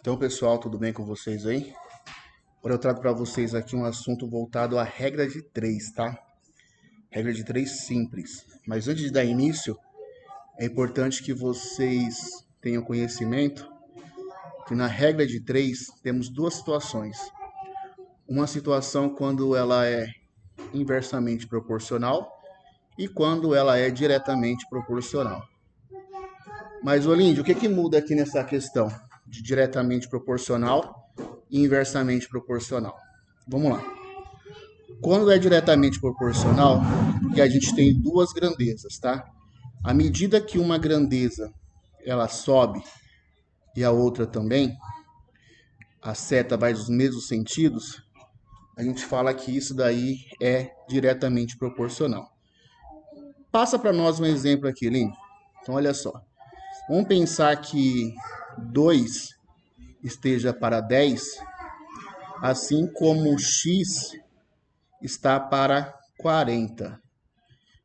Então, pessoal, tudo bem com vocês aí? Agora eu trago para vocês aqui um assunto voltado à regra de 3, tá? Regra de 3 simples. Mas antes de dar início, é importante que vocês tenham conhecimento que na regra de 3 temos duas situações. Uma situação quando ela é inversamente proporcional e quando ela é diretamente proporcional. Mas, Olíndio, o que muda aqui nessa questão de diretamente proporcional e inversamente proporcional? Vamos lá. Quando é diretamente proporcional, porque a gente tem duas grandezas, tá? À medida que uma grandeza ela sobe e a outra também, a seta vai nos mesmos sentidos, a gente fala que isso daí é diretamente proporcional. Passa para nós um exemplo aqui, Lino. Então, olha só. Vamos pensar que 2 esteja para 10, assim como x está para 40.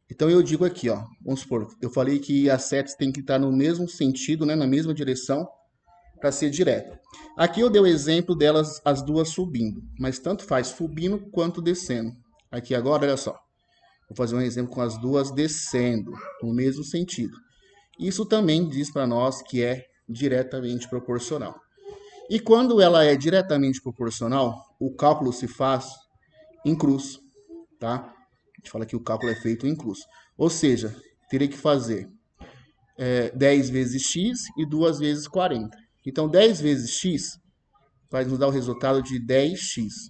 Então eu digo aqui, ó, vamos supor, eu falei que as setas têm que estar no mesmo sentido, né, na mesma direção, para ser direta. Aqui eu dei o exemplo delas, as duas subindo, mas tanto faz subindo quanto descendo. Aqui agora, olha só, vou fazer um exemplo com as duas descendo, no mesmo sentido. Isso também diz para nós que é diretamente proporcional. E quando ela é diretamente proporcional, o cálculo se faz em cruz, tá? A gente fala que o cálculo é feito em cruz. Ou seja, teria que fazer 10 vezes x e 2 vezes 40. Então, 10 vezes x vai nos dar o resultado de 10x.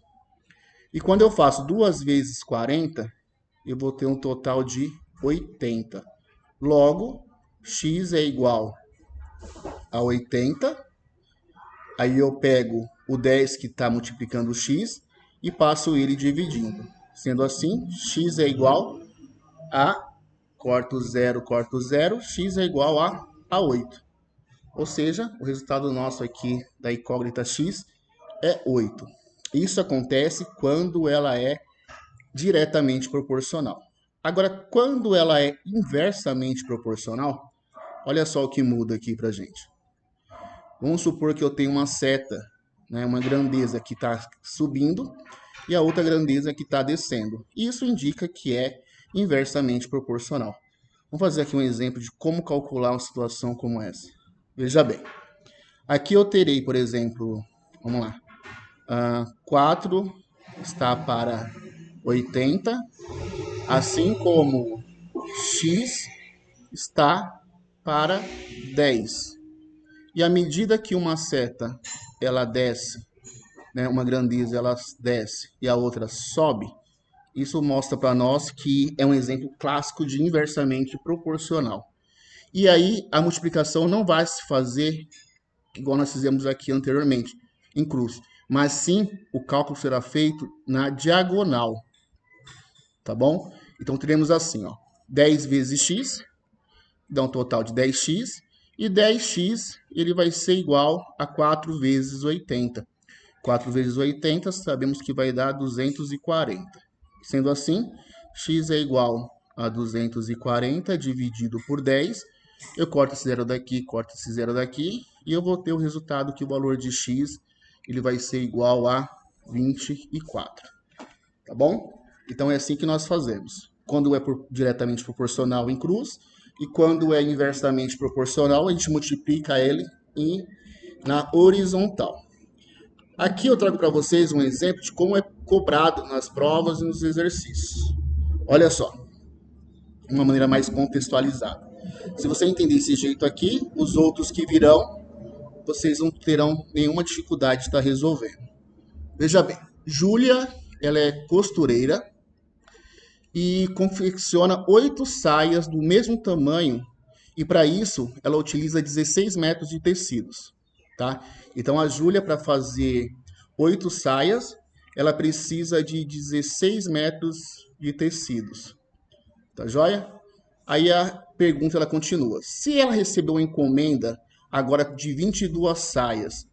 E quando eu faço 2 vezes 40, eu vou ter um total de 80. Logo, x é igual a 80. Aí eu pego o 10 que está multiplicando o x e passo ele dividindo. Sendo assim, x é igual a, corto 0, x é igual a 8. Ou seja, o resultado nosso aqui da incógnita x é 8. Isso acontece quando ela é diretamente proporcional. Agora, quando ela é inversamente proporcional, olha só o que muda aqui para gente. Vamos supor que eu tenho uma seta, né, uma grandeza que está subindo e a outra grandeza que está descendo. Isso indica que é inversamente proporcional. Vamos fazer aqui um exemplo de como calcular uma situação como essa. Veja bem. Aqui eu terei, por exemplo, vamos lá, 4 está para 80, assim como x está para 10. E à medida que uma seta ela desce, né, uma grandeza ela desce e a outra sobe, isso mostra para nós que é um exemplo clássico de inversamente proporcional. E aí a multiplicação não vai se fazer igual nós fizemos aqui anteriormente, em cruz, mas sim o cálculo será feito na diagonal, tá bom? Então teremos assim, ó, 10 vezes x, dá um total de 10x, e 10x ele vai ser igual a 4 vezes 80. 4 vezes 80 sabemos que vai dar 240. Sendo assim, x é igual a 240 dividido por 10. Eu corto esse zero daqui, corto esse zero daqui, e eu vou ter o resultado que o valor de x ele vai ser igual a 24. Tá bom? Então é assim que nós fazemos. Quando é diretamente proporcional em cruz, e quando é inversamente proporcional, a gente multiplica ele na horizontal. Aqui eu trago para vocês um exemplo de como é cobrado nas provas e nos exercícios. Olha só, uma maneira mais contextualizada. Se você entender esse jeito aqui, os outros que virão, vocês não terão nenhuma dificuldade de estar resolvendo. Veja bem, Júlia, ela é costureira e confecciona 8 saias do mesmo tamanho, e para isso ela utiliza 16 metros de tecidos, tá? Então a Júlia, para fazer 8 saias, ela precisa de 16 metros de tecidos, tá joia? Aí a pergunta ela continua: se ela recebeu uma encomenda agora de 22 saias,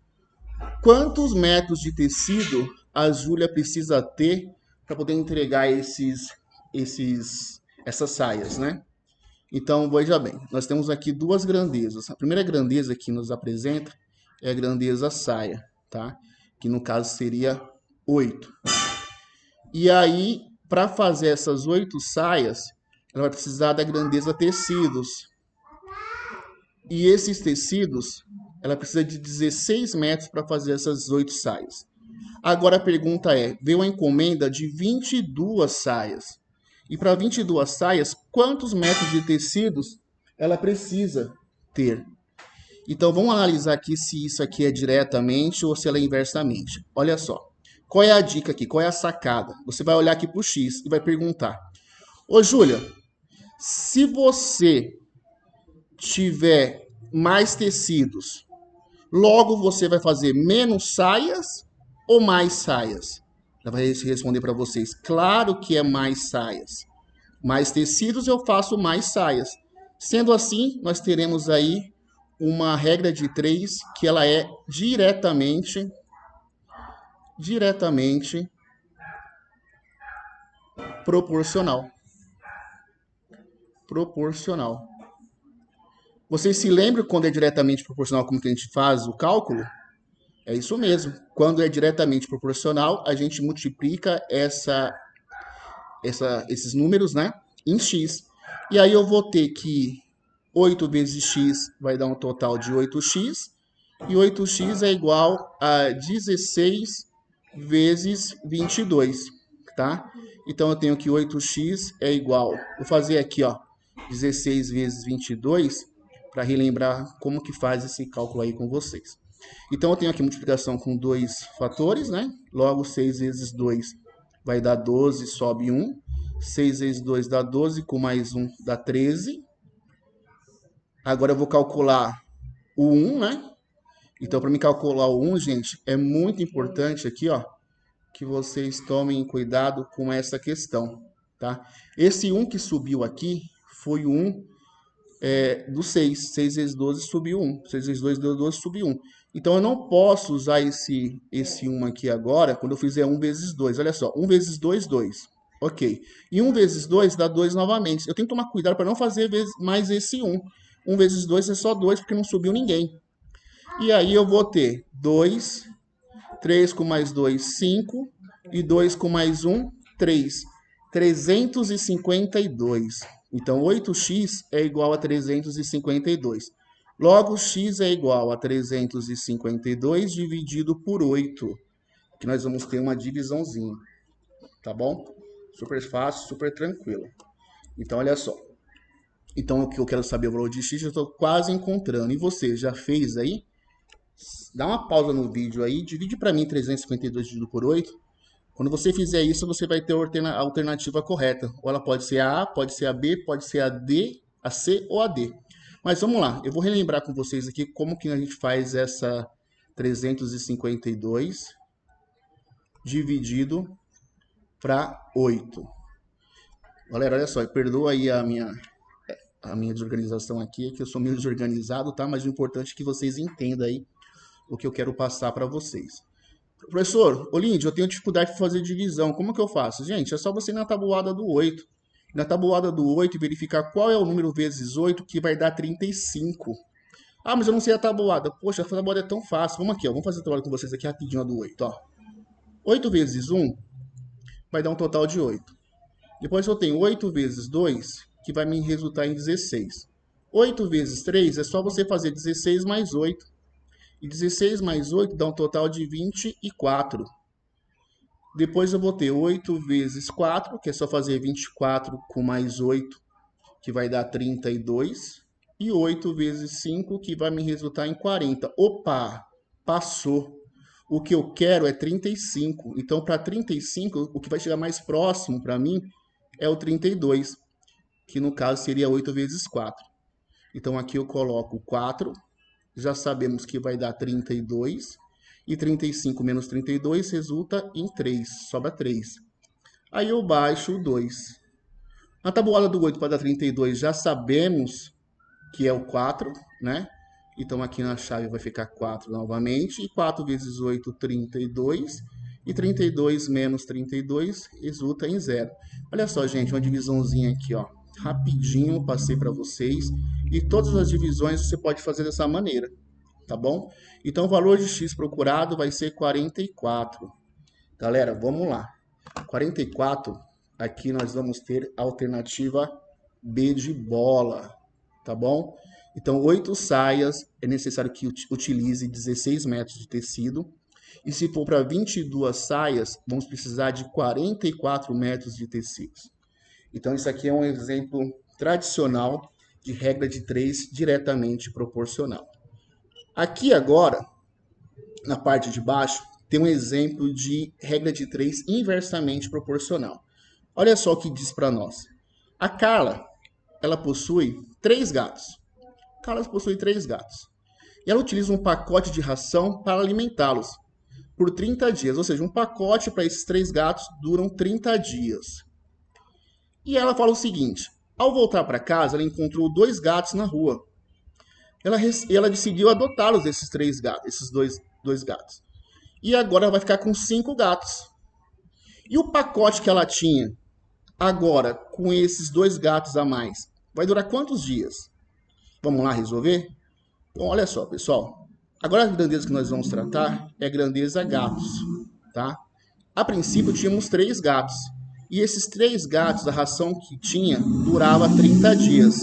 quantos metros de tecido a Júlia precisa ter para poder entregar essas saias, né? Então, veja bem, nós temos aqui duas grandezas. A primeira grandeza que nos apresenta é a grandeza saia, tá? Que no caso seria 8. E aí, para fazer essas 8 saias, ela vai precisar da grandeza tecidos. E esses tecidos, ela precisa de 16 metros para fazer essas 8 saias. Agora a pergunta é, veio uma encomenda de 22 saias. E para 22 saias, quantos metros de tecidos ela precisa ter? Então vamos analisar aqui se isso aqui é diretamente ou se ela é inversamente. Olha só. Qual é a dica aqui? Qual é a sacada? Você vai olhar aqui para o X e vai perguntar. Ô, Júlia, se você tiver mais tecidos, logo você vai fazer menos saias ou mais saias? Ela vai responder para vocês. Claro que é mais saias. Mais tecidos eu faço mais saias. Sendo assim, nós teremos aí uma regra de 3 que ela é diretamente proporcional. Proporcional. Vocês se lembram quando é diretamente proporcional como que a gente faz o cálculo? É isso mesmo. Quando é diretamente proporcional, a gente multiplica esses números, né, em x. E aí eu vou ter que 8 vezes x vai dar um total de 8x. E 8x é igual a 16 vezes 22, tá? Então eu tenho que 8x é igual, vou fazer aqui, ó, 16 vezes 22, para relembrar como que faz esse cálculo aí com vocês. Então eu tenho aqui multiplicação com dois fatores, né? Logo 6 vezes 2 vai dar 12, sobe 1. 6 vezes 2 dá 12, com mais 1 dá 13. Agora eu vou calcular o 1, né? Então, para me calcular o 1, gente, é muito importante aqui, ó, que vocês tomem cuidado com essa questão, tá? Esse 1 que subiu aqui foi o 1 do 6. 6 vezes 12 subiu 1. 6 vezes 2 deu 12, subiu 1. Então, eu não posso usar esse 1 aqui agora, quando eu fizer 1 vezes 2. Olha só, 1 vezes 2, 2. Ok. E 1 vezes 2 dá 2 novamente. Eu tenho que tomar cuidado para não fazer mais esse 1. 1 vezes 2 é só 2, porque não subiu ninguém. E aí eu vou ter 2, 3 com mais 2, 5, e 2 com mais 1, 3. 352. Então, 8x é igual a 352. Logo, x é igual a 352 dividido por 8. Que nós vamos ter uma divisãozinha. Tá bom? Super fácil, super tranquilo. Então, olha só. Então, o que eu quero saber o valor de x, eu estou quase encontrando. E você, já fez aí? Dá uma pausa no vídeo aí, divide para mim 352 dividido por 8. Quando você fizer isso, você vai ter a alternativa correta. Ou ela pode ser a A, pode ser a B, pode ser a D, a C ou a D. Mas vamos lá, eu vou relembrar com vocês aqui como que a gente faz essa 352 dividido para 8. Galera, olha só, perdoa aí a minha desorganização aqui, que eu sou meio desorganizado, tá? Mas o importante é que vocês entendam aí o que eu quero passar para vocês. Professor, Olíndio, eu tenho dificuldade de fazer divisão. Como que eu faço? Gente, é só você ir na tabuada do 8. Na tabuada do 8, verificar qual é o número vezes 8 que vai dar 35. Ah, mas eu não sei a tabuada. Poxa, a tabuada é tão fácil. Vamos aqui, ó. Vamos fazer a tabuada com vocês aqui rapidinho, a do 8, ó. 8 vezes 1 vai dar um total de 8. Depois eu tenho 8 vezes 2, que vai me resultar em 16. 8 vezes 3 é só você fazer 16 mais 8. E 16 mais 8 dá um total de 24. Depois eu vou ter 8 vezes 4, que é só fazer 24 com mais 8, que vai dar 32. E 8 vezes 5, que vai me resultar em 40. Opa, passou. O que eu quero é 35. Então, para 35, o que vai chegar mais próximo para mim é o 32, que no caso seria 8 vezes 4. Então, aqui eu coloco 4. Já sabemos que vai dar 32. E 35 menos 32 resulta em 3. Sobra 3. Aí eu baixo o 2. Na tabuada do 8 para dar 32, já sabemos que é o 4, né? Então aqui na chave vai ficar 4 novamente. E 4 vezes 8, 32. E 32 menos 32 resulta em 0. Olha só, gente, uma divisãozinha aqui, ó. Rapidinho, passei para vocês. E todas as divisões você pode fazer dessa maneira. tá bom? Então, o valor de x procurado vai ser 44. Galera, vamos lá. 44, aqui nós vamos ter a alternativa B de bola, tá bom? Então, 8 saias, é necessário que utilize 16 metros de tecido. E se for para 22 saias, vamos precisar de 44 metros de tecidos. Então, isso aqui é um exemplo tradicional de regra de 3 diretamente proporcional. Aqui agora, na parte de baixo, tem um exemplo de regra de 3 inversamente proporcional. Olha só o que diz para nós. A Carla, ela possui 3 gatos. Carla possui 3 gatos. E ela utiliza um pacote de ração para alimentá-los por 30 dias. Ou seja, um pacote para esses 3 gatos duram 30 dias. E ela fala o seguinte, ao voltar para casa, ela encontrou 2 gatos na rua. Ela decidiu adotá-los, esses 3 gatos, esses dois gatos. E agora vai ficar com 5 gatos. E o pacote que ela tinha agora, com esses 2 gatos a mais, vai durar quantos dias? Vamos lá resolver? Bom, olha só, pessoal. Agora a grandeza que nós vamos tratar é a grandeza gatos, tá? A princípio tínhamos 3 gatos. E esses 3 gatos, a ração que tinha, durava 30 dias.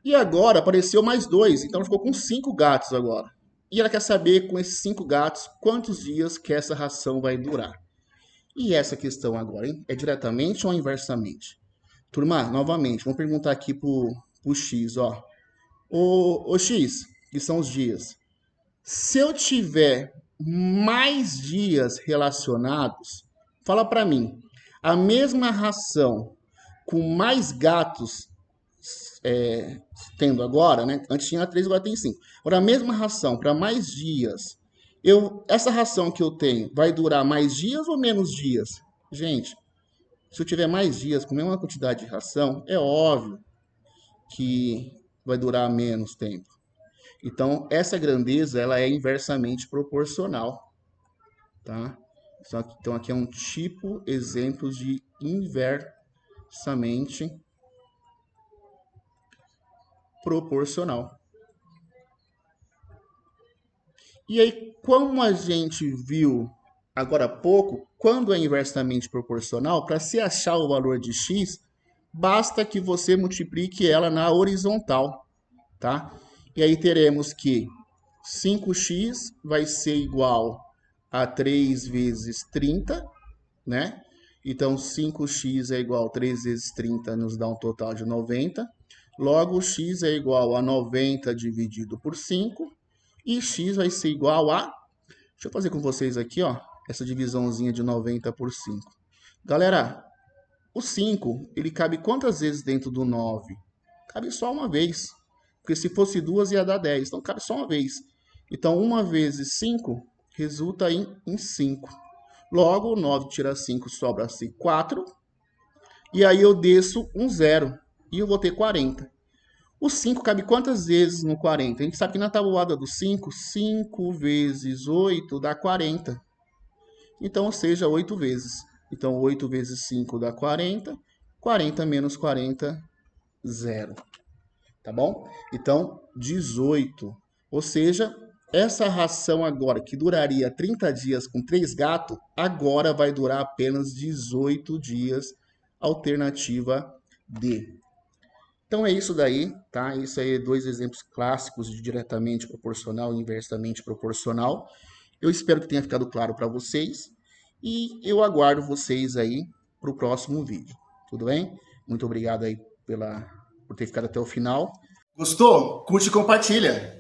E agora apareceu mais 2, então ela ficou com 5 gatos agora. E ela quer saber, com esses 5 gatos, quantos dias que essa ração vai durar. E essa questão agora, hein? É diretamente ou inversamente? Turma, novamente, vamos perguntar aqui pro X, ó. Ô X, que são os dias. Se eu tiver mais dias relacionados, fala para mim, a mesma ração com mais gatos tendo agora, né? Antes tinha 3, agora tem 5. Agora, a mesma ração para mais dias, essa ração que eu tenho vai durar mais dias ou menos dias? Gente, se eu tiver mais dias com a mesma quantidade de ração, é óbvio que vai durar menos tempo. Então, essa grandeza ela é inversamente proporcional, tá? Então, aqui é um tipo, exemplo de inversamente proporcional. E aí, como a gente viu agora há pouco, quando é inversamente proporcional, para se achar o valor de x, basta que você multiplique ela na horizontal, tá? E aí teremos que 5x vai ser igual a 3 vezes 30, né? Então, 5x é igual a 3 vezes 30, nos dá um total de 90. Logo, x é igual a 90 dividido por 5. E x vai ser igual a... Deixa eu fazer com vocês aqui, ó, essa divisãozinha de 90 por 5. Galera, o 5, ele cabe quantas vezes dentro do 9? Cabe só uma vez. Porque se fosse 2 ia dar 10. Então, cabe só uma vez. Então, 1 vezes 5 resulta em 5. Logo, 9 tira 5, sobra-se 4. E aí eu desço um 0. E eu vou ter 40. O 5 cabe quantas vezes no 40? A gente sabe que na tabuada do 5, 5 vezes 8 dá 40. Então, ou seja, 8 vezes. Então, 8 vezes 5 dá 40. 40 menos 40, 0. Tá bom? Então, 18. Ou seja, essa ração agora, que duraria 30 dias com 3 gatos, agora vai durar apenas 18 dias, alternativa D. Então é isso daí, tá? Isso aí é 2 exemplos clássicos de diretamente proporcional e inversamente proporcional. Eu espero que tenha ficado claro para vocês e eu aguardo vocês aí para o próximo vídeo. Tudo bem? Muito obrigado aí por ter ficado até o final. Gostou? Curte e compartilha.